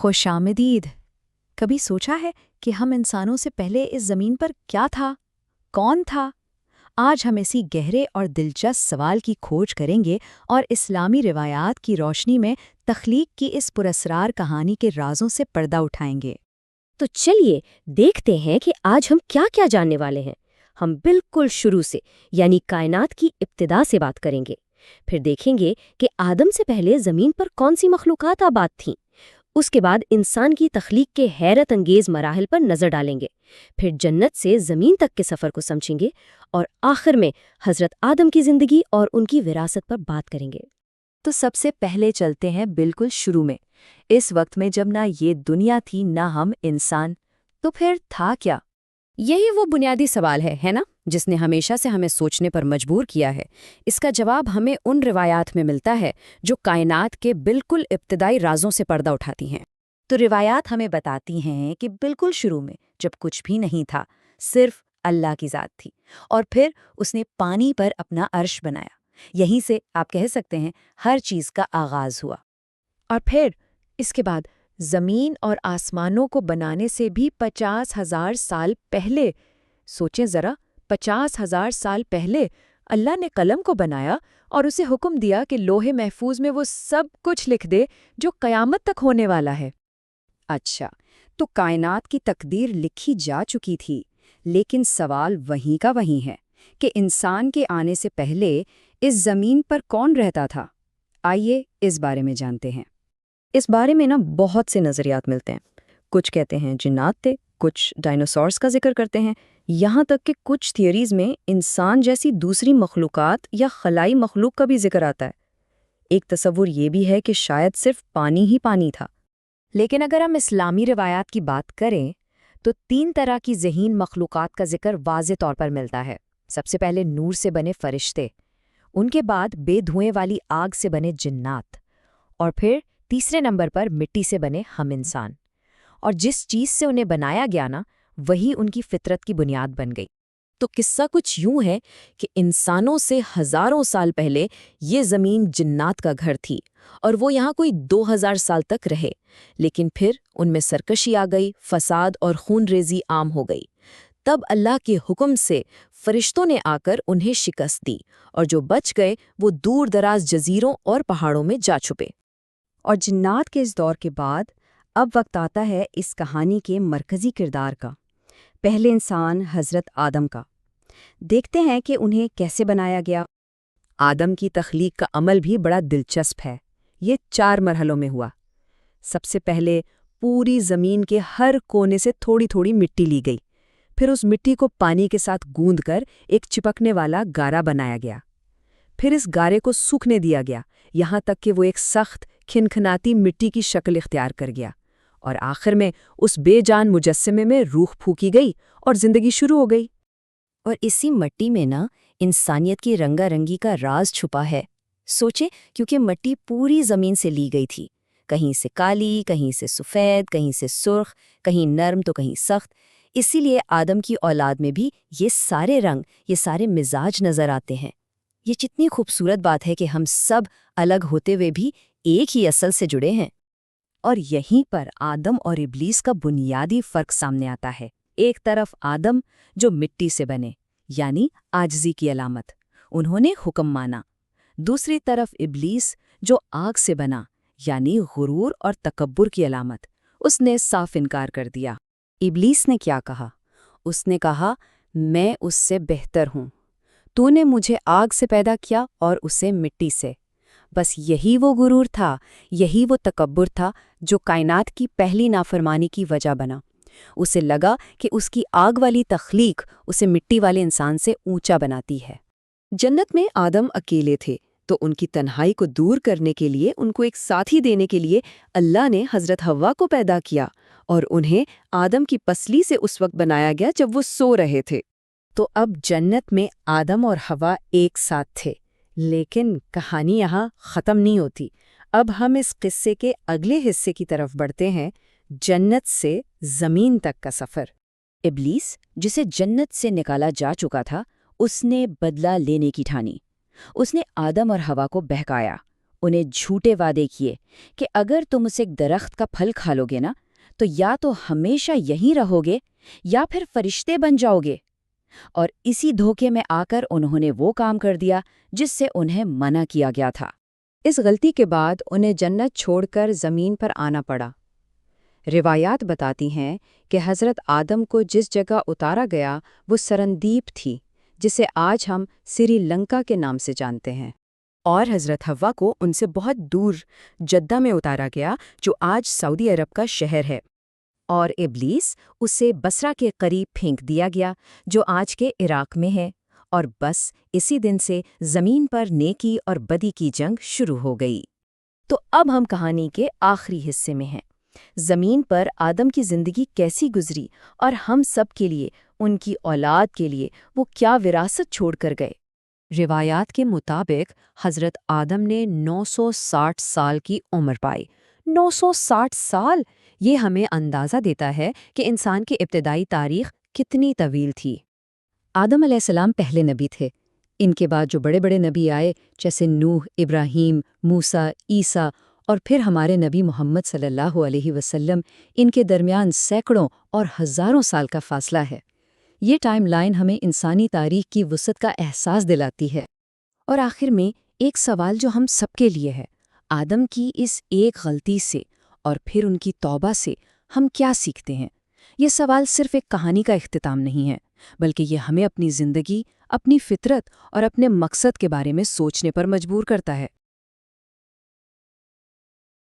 خوش آمدید۔ کبھی سوچا ہے کہ ہم انسانوں سے پہلے اس زمین پر کیا تھا؟ کون تھا؟ آج ہم اسی گہرے اور دلچسپ سوال کی کھوج کریں گے اور اسلامی روایات کی روشنی میں تخلیق کی اس پراسرار کہانی کے رازوں سے پردہ اٹھائیں گے۔ تو چلیے دیکھتے ہیں کہ آج ہم کیا کیا جاننے والے ہیں۔ ہم بالکل شروع سے یعنی کائنات کی ابتدا سے بات کریں گے، پھر دیکھیں گے کہ آدم سے پہلے زمین پر کون سی مخلوقات آباد تھیں، اس کے بعد انسان کی تخلیق کے حیرت انگیز مراحل پر نظر ڈالیں گے، پھر جنت سے زمین تک کے سفر کو سمجھیں گے اور آخر میں حضرت آدم کی زندگی اور ان کی وراثت پر بات کریں گے۔ تو سب سے پہلے چلتے ہیں بالکل شروع میں، اس وقت میں جب نہ یہ دنیا تھی نہ ہم انسان، تو پھر تھا کیا؟ یہی وہ بنیادی سوال ہے نا، جس نے ہمیشہ سے ہمیں سوچنے پر مجبور کیا ہے۔ اس کا جواب ہمیں ان روایات میں ملتا ہے جو کائنات کے بالکل ابتدائی رازوں سے پردہ اٹھاتی ہیں۔ تو روایات ہمیں بتاتی ہیں کہ بالکل شروع میں جب کچھ بھی نہیں تھا، صرف اللہ کی ذات تھی، اور پھر اس نے پانی پر اپنا عرش بنایا۔ یہیں سے آپ کہہ سکتے ہیں ہر چیز کا آغاز ہوا۔ اور پھر اس کے بعد زمین اور آسمانوں کو بنانے سے بھی 50,000 سال پہلے، سوچیں ذرا، 50,000 سال پہلے اللہ نے قلم کو بنایا اور اسے حکم دیا کہ لوح محفوظ میں وہ سب کچھ لکھ دے جو قیامت تک ہونے والا ہے۔ اچھا، تو کائنات کی تقدیر لکھی جا چکی تھی، لیکن سوال وہیں کا وہیں ہے کہ انسان کے آنے سے پہلے اس زمین پر کون رہتا تھا؟ آئیے اس بارے میں جانتے ہیں۔ اس بارے میں بہت سے نظریات ملتے ہیں۔ کچھ کہتے ہیں جنات تھے، کچھ ڈائنوسارز کا ذکر کرتے ہیں، یہاں تک کہ کچھ تھیوریز میں انسان جیسی دوسری مخلوقات یا خلائی مخلوق کا بھی ذکر آتا ہے۔ ایک تصور یہ بھی ہے کہ شاید صرف پانی ہی پانی تھا۔ لیکن اگر ہم اسلامی روایات کی بات کریں تو 3 طرح کی ذہین مخلوقات کا ذکر واضح طور پر ملتا ہے۔ سب سے پہلے نور سے بنے فرشتے، ان کے بعد بے دھوئیں والی آگ سے بنے جنات، اور پھر تیسرے نمبر پر مٹی سے بنے ہم انسان۔ اور جس چیز سے انہیں بنایا گیا وہی ان کی فطرت کی بنیاد بن گئی۔ تو قصہ کچھ یوں ہے کہ انسانوں سے ہزاروں سال پہلے یہ زمین جنات کا گھر تھی، اور وہ یہاں کوئی 2000 سال تک رہے، لیکن پھر ان میں سرکشی آ گئی، فساد اور خون ریزی عام ہو گئی۔ تب اللہ کے حکم سے فرشتوں نے آ کر انہیں شکست دی، اور جو بچ گئے وہ دور دراز جزیروں اور پہاڑوں میں جا چھپے۔ اور جنات کے اس دور کے بعد اب وقت آتا ہے اس کہانی کے مرکزی کردار کا، پہلے انسان حضرت آدم کا۔ دیکھتے ہیں کہ انہیں کیسے بنایا گیا۔ آدم کی تخلیق کا عمل بھی بڑا دلچسپ ہے۔ یہ 4 مرحلوں میں ہوا۔ سب سے پہلے پوری زمین کے ہر کونے سے تھوڑی تھوڑی مٹی لی گئی، پھر اس مٹی کو پانی کے ساتھ گوندھ کر ایک چپکنے والا گارا بنایا گیا۔ پھر اس گارے کو سوکھنے دیا گیا، یہاں تک کہ وہ ایک سخت کھنکھناتی مٹی کی شکل اختیار کر گیا، اور آخر میں اس بے جان مجسمے میں روح پھونکی گئی اور زندگی شروع ہو گئی۔ اور اسی مٹی میں انسانیت کی رنگا رنگی کا راز چھپا ہے۔ سوچیں، کیونکہ مٹی پوری زمین سے لی گئی تھی، کہیں سے کالی، کہیں سے سفید، کہیں سے سرخ، کہیں نرم تو کہیں سخت۔ اسی لیے آدم کی اولاد میں بھی یہ سارے رنگ، یہ سارے مزاج نظر آتے ہیں۔ یہ کتنی خوبصورت بات ہے کہ ہم سب الگ ہوتے ہوئے بھی ایک ہی اصل سے جڑے ہیں۔ اور یہیں پر آدم اور ابلیس کا بنیادی فرق سامنے آتا ہے۔ ایک طرف آدم جو مٹی سے بنے، یعنی عاجزی کی علامت، انہوں نے حکم مانا۔ دوسری طرف ابلیس جو آگ سے بنا، یعنی غرور اور تکبر کی علامت، اس نے صاف انکار کر دیا۔ ابلیس نے کیا کہا؟ اس نے کہا، میں اس سے بہتر ہوں، تو نے مجھے آگ سے پیدا کیا اور اسے مٹی سے۔ بس یہی وہ غرور تھا، یہی وہ تکبر تھا جو کائنات کی پہلی نافرمانی کی وجہ بنا۔ اسے لگا کہ اس کی آگ والی تخلیق اسے مٹی والے انسان سے اونچا بناتی ہے۔ جنت میں آدم اکیلے تھے، تو ان کی تنہائی کو دور کرنے کے لیے، ان کو ایک ساتھی دینے کے لیے اللہ نے حضرت حوا کو پیدا کیا، اور انہیں آدم کی پسلی سے اس وقت بنایا گیا جب وہ سو رہے تھے۔ تو اب جنت میں آدم اور حوا ایک ساتھ تھے، لیکن کہانی یہاں ختم نہیں ہوتی۔ اب ہم اس قصے کے اگلے حصے کی طرف بڑھتے ہیں، جنت سے زمین تک کا سفر۔ ابلیس، جسے جنت سے نکالا جا چکا تھا، اس نے بدلہ لینے کی ٹھانی۔ اس نے آدم اور حوا کو بہکایا، انہیں جھوٹے وعدے کیے کہ اگر تم اس ایک درخت کا پھل کھا لو گے نا تو یا تو ہمیشہ یہیں رہو گے یا پھر فرشتے بن جاؤ گے، اور اسی دھوکے میں آ کر انہوں نے وہ کام کر دیا جس سے انہیں منع کیا گیا تھا۔ اس غلطی کے بعد انہیں جنت چھوڑ کر زمین پر آنا پڑا۔ روایات بتاتی ہیں کہ حضرت آدم کو جس جگہ اتارا گیا وہ سرندیپ تھی، جسے آج ہم سری لنکا کے نام سے جانتے ہیں، اور حضرت حوا کو ان سے بہت دور جدہ میں اتارا گیا جو آج سعودی عرب کا شہر ہے، اور ابلیس اسے بصرہ کے قریب پھینک دیا گیا جو آج کے عراق میں ہے، اور بس اسی دن سے زمین پر نیکی اور بدی کی جنگ شروع ہو گئی۔ تو اب ہم کہانی کے آخری حصے میں ہیں۔ زمین پر آدم کی زندگی کیسی گزری اور ہم سب کے لیے، ان کی اولاد کے لیے وہ کیا وراثت چھوڑ کر گئے۔ روایات کے مطابق حضرت آدم نے 960 سال کی عمر پائی۔ 960 سال! یہ ہمیں اندازہ دیتا ہے کہ انسان کی ابتدائی تاریخ کتنی طویل تھی۔ آدم علیہ السلام پہلے نبی تھے۔ ان کے بعد جو بڑے بڑے نبی آئے جیسے نوح، ابراہیم، موسیٰ، عیسیٰ اور پھر ہمارے نبی محمد صلی اللہ علیہ وسلم، ان کے درمیان سینکڑوں اور ہزاروں سال کا فاصلہ ہے۔ یہ ٹائم لائن ہمیں انسانی تاریخ کی وسعت کا احساس دلاتی ہے۔ اور آخر میں ایک سوال جو ہم سب کے لیے ہے، آدم کی اس ایک غلطی سے اور پھر ان کی توبہ سے ہم کیا سیکھتے ہیں؟ یہ سوال صرف ایک کہانی کا اختتام نہیں ہے، بلکہ یہ ہمیں اپنی زندگی، اپنی فطرت اور اپنے مقصد کے بارے میں سوچنے پر مجبور کرتا ہے۔